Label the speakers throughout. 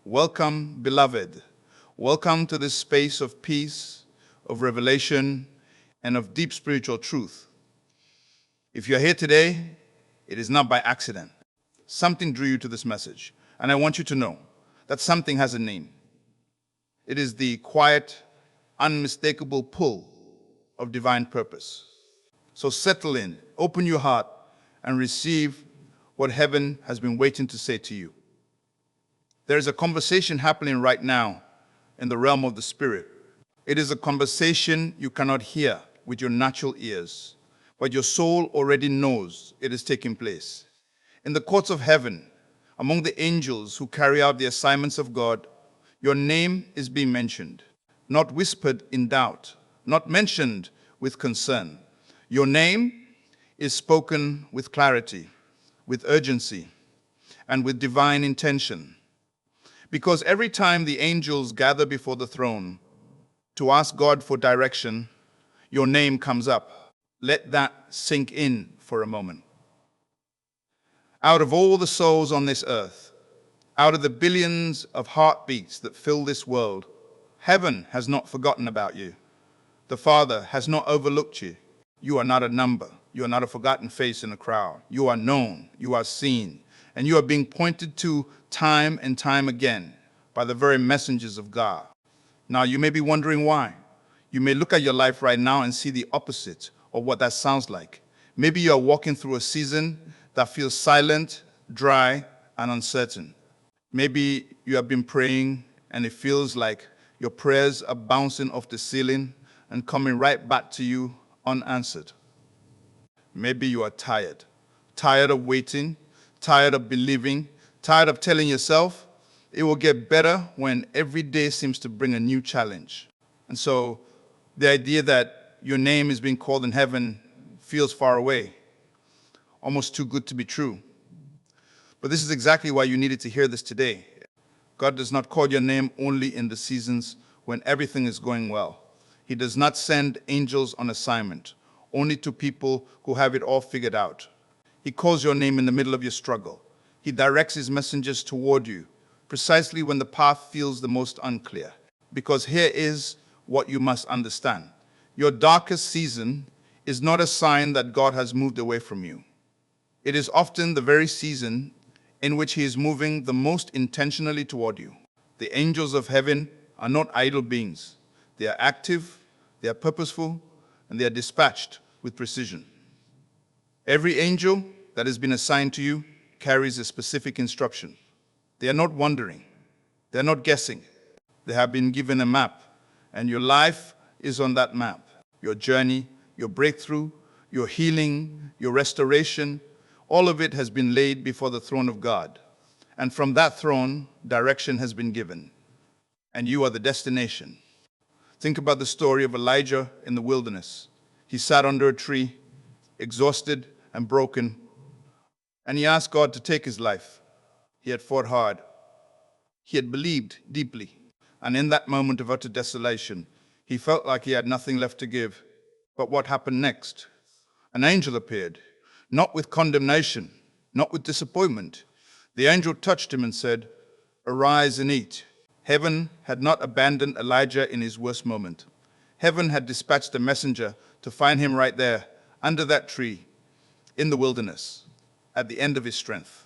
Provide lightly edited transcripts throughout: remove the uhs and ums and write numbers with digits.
Speaker 1: Welcome, beloved. Welcome to this space of peace, of revelation, and of deep spiritual truth. If you're here today, it is not by accident. Something drew you to this message, and I want you to know that something has a name. It is the quiet, unmistakable pull of divine purpose. So settle in, open your heart, and receive what heaven has been waiting to say to you. There is a conversation happening right now in the realm of the Spirit. It is a conversation you cannot hear with your natural ears, but your soul already knows it is taking place. In the courts of heaven, among the angels who carry out the assignments of God, your name is being mentioned, not whispered in doubt, not mentioned with concern. Your name is spoken with clarity, with urgency, and with divine intention. Because every time the angels gather before the throne to ask God for direction, your name comes up. Let that sink in for a moment. Out of all the souls on this earth, out of the billions of heartbeats that fill this world, heaven has not forgotten about you. The Father has not overlooked you. You are not a number. You are not a forgotten face in a crowd. You are known. You are seen. And you are being pointed to time and time again by the very messengers of God. Now, you may be wondering why. You may look at your life right now and see the opposite of what that sounds like. Maybe you are walking through a season that feels silent, dry, and uncertain. Maybe you have been praying and it feels like your prayers are bouncing off the ceiling and coming right back to you unanswered. Maybe you are tired of waiting, tired of believing, tired of telling yourself it will get better when every day seems to bring a new challenge. And so the idea that your name is being called in heaven feels far away, almost too good to be true. But this is exactly why you needed to hear this today. God does not call your name only in the seasons when everything is going well. He does not send angels on assignment only to people who have it all figured out. He calls your name in the middle of your struggle. He directs his messengers toward you precisely when the path feels the most unclear. Because here is what you must understand. Your darkest season is not a sign that God has moved away from you. It is often the very season in which he is moving the most intentionally toward you. The angels of heaven are not idle beings. They are active, they are purposeful, and they are dispatched with precision. Every angel that has been assigned to you carries a specific instruction. They are not wandering. They are not guessing. They have been given a map, and your life is on that map. Your journey, your breakthrough, your healing, your restoration, all of it has been laid before the throne of God. And from that throne, direction has been given. And you are the destination. Think about the story of Elijah in the wilderness. He sat under a tree, exhausted and broken, and he asked God to take his life. He had fought hard. He had believed deeply. And in that moment of utter desolation, he felt like he had nothing left to give. But what happened next? An angel appeared, not with condemnation, not with disappointment. The angel touched him and said, "Arise and eat." Heaven had not abandoned Elijah in his worst moment. Heaven had dispatched a messenger to find him right there, under that tree, in the wilderness, at the end of his strength.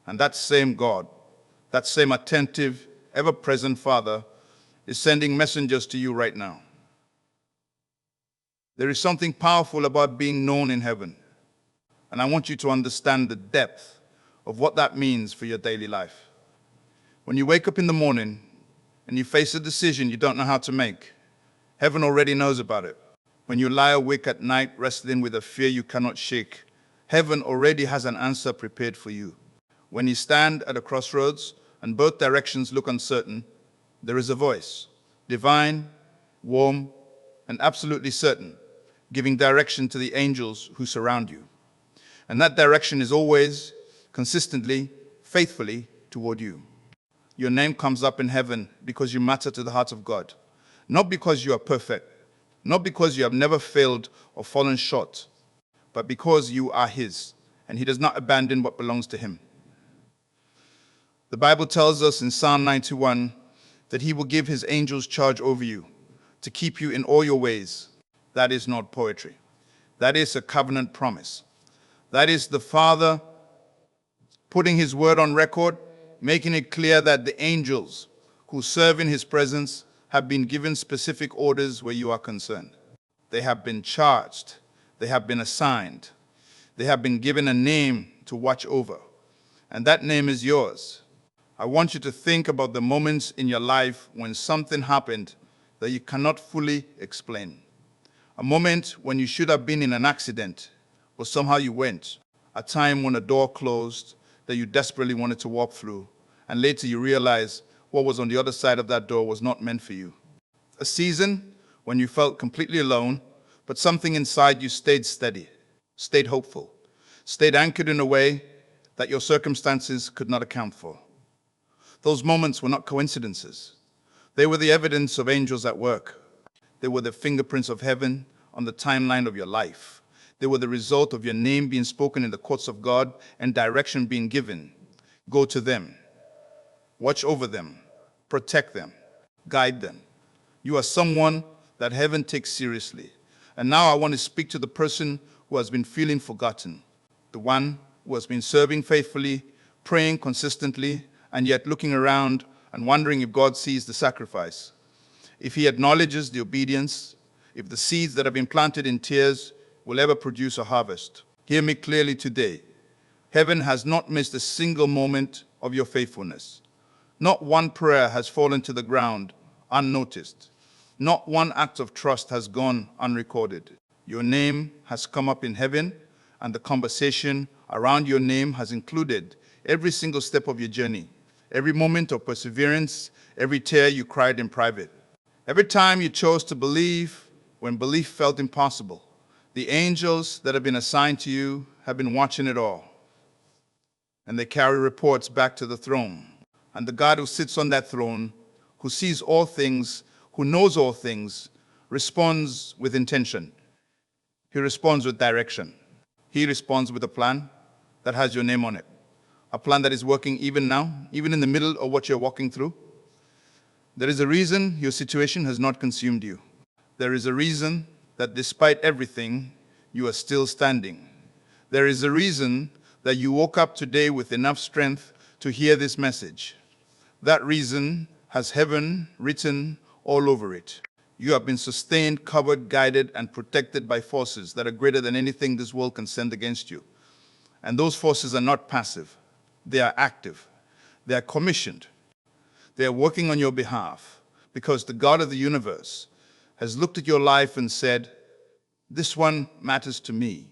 Speaker 1: And that same God, that same attentive, ever-present Father, is sending messengers to you right now. There is something powerful about being known in heaven, and I want you to understand the depth of what that means for your daily life. When you wake up in the morning and you face a decision you don't know how to make, heaven already knows about it. When you lie awake at night wrestling with a fear you cannot shake, heaven already has an answer prepared for you. When you stand at a crossroads and both directions look uncertain, there is a voice, divine, warm, and absolutely certain, giving direction to the angels who surround you. And that direction is always, consistently, faithfully toward you. Your name comes up in heaven because you matter to the heart of God. Not because you are perfect, not because you have never failed or fallen short, but because you are his, and he does not abandon what belongs to him. The Bible tells us in Psalm 91 that he will give his angels charge over you to keep you in all your ways. That is not poetry. That is a covenant promise. That is the Father putting his word on record, making it clear that the angels who serve in his presence have been given specific orders where you are concerned. They have been charged. They have been assigned. They have been given a name to watch over. And that name is yours. I want you to think about the moments in your life when something happened that you cannot fully explain. A moment when you should have been in an accident, but somehow you went. A time when a door closed that you desperately wanted to walk through, and later you realize what was on the other side of that door was not meant for you. A season when you felt completely alone, but something inside you stayed steady, stayed hopeful, stayed anchored in a way that your circumstances could not account for. Those moments were not coincidences. They were the evidence of angels at work. They were the fingerprints of heaven on the timeline of your life. They were the result of your name being spoken in the courts of God and direction being given. Go to them. Watch over them. Protect them. Guide them. You are someone that heaven takes seriously. And now I want to speak to the person who has been feeling forgotten, the one who has been serving faithfully, praying consistently, and yet looking around and wondering if God sees the sacrifice, if he acknowledges the obedience, if the seeds that have been planted in tears will ever produce a harvest. Hear me clearly today. Heaven has not missed a single moment of your faithfulness. Not one prayer has fallen to the ground unnoticed. Not one act of trust has gone unrecorded. Your name has come up in heaven, and the conversation around your name has included every single step of your journey, every moment of perseverance, every tear you cried in private. Every time you chose to believe when belief felt impossible, the angels that have been assigned to you have been watching it all. And they carry reports back to the throne. And the God who sits on that throne, who sees all things, who knows all things, responds with intention. He responds with direction. He responds with a plan that has your name on it. A plan that is working even now, even in the middle of what you're walking through. There is a reason your situation has not consumed you. There is a reason that despite everything, you are still standing. There is a reason that you woke up today with enough strength to hear this message. That reason has heaven written all over it. You have been sustained, covered, guided, and protected by forces that are greater than anything this world can send against you. And those forces are not passive. They are active. They are commissioned. They are working on your behalf because the God of the universe has looked at your life and said, this one matters to me.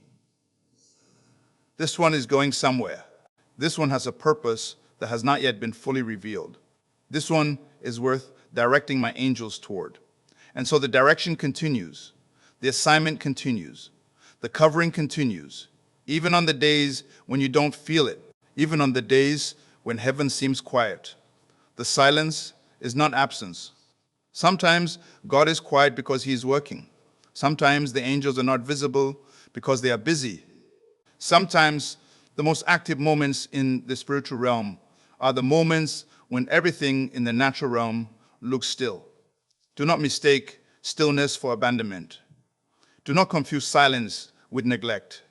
Speaker 1: This one is going somewhere. This one has a purpose that has not yet been fully revealed. This one is worth directing my angels toward. And so the direction continues. The assignment continues. The covering continues. Even on the days when you don't feel it. Even on the days when heaven seems quiet. The silence is not absence. Sometimes God is quiet because he is working. Sometimes the angels are not visible because they are busy. Sometimes the most active moments in the spiritual realm are the moments when everything in the natural realm looks still. Do not mistake stillness for abandonment. Do not confuse silence with neglect.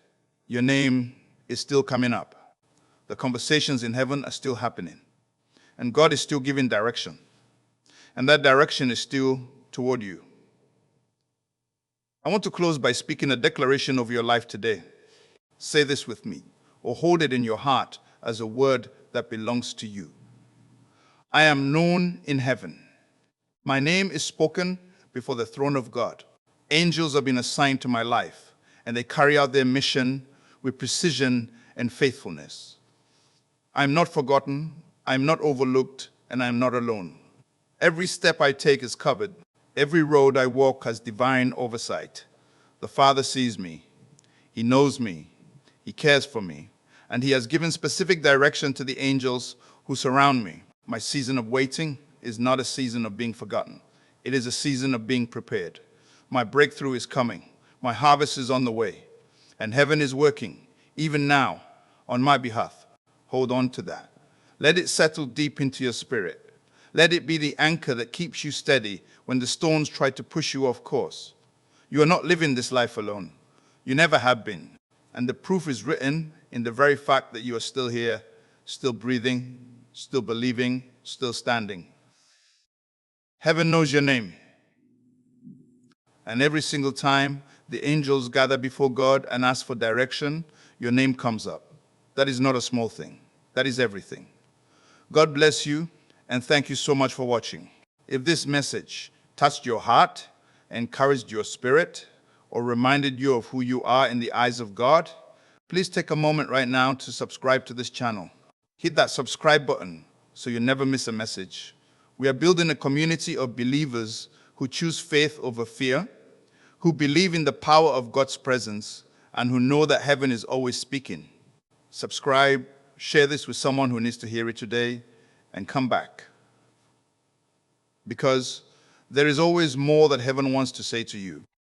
Speaker 1: Your name is still coming up. The conversations in heaven are still happening. And God is still giving direction. And that direction is still toward you. I want to close by speaking a declaration of your life today. Say this with me, or hold it in your heart as a word that belongs to you. I am known in heaven. My name is spoken before the throne of God. Angels have been assigned to my life, and they carry out their mission with precision and faithfulness. I am not forgotten, I am not overlooked, and I am not alone. Every step I take is covered. Every road I walk has divine oversight. The Father sees me. He knows me. He cares for me. And he has given specific direction to the angels who surround me. My season of waiting is not a season of being forgotten. It is a season of being prepared. My breakthrough is coming. My harvest is on the way. And heaven is working, even now, on my behalf. Hold on to that. Let it settle deep into your spirit. Let it be the anchor that keeps you steady when the storms try to push you off course. You are not living this life alone. You never have been. And the proof is written in the very fact that you are still here, still breathing, still believing, still standing. Heaven knows your name. And every single time the angels gather before God and ask for direction, your name comes up. That is not a small thing. That is everything. God bless you, and thank you so much for watching. If this message touched your heart, encouraged your spirit, or reminded you of who you are in the eyes of God, please take a moment right now to subscribe to this channel. Hit that subscribe button so you never miss a message. We are building a community of believers who choose faith over fear, who believe in the power of God's presence, and who know that heaven is always speaking. Subscribe, share this with someone who needs to hear it today, and come back. Because there is always more that heaven wants to say to you.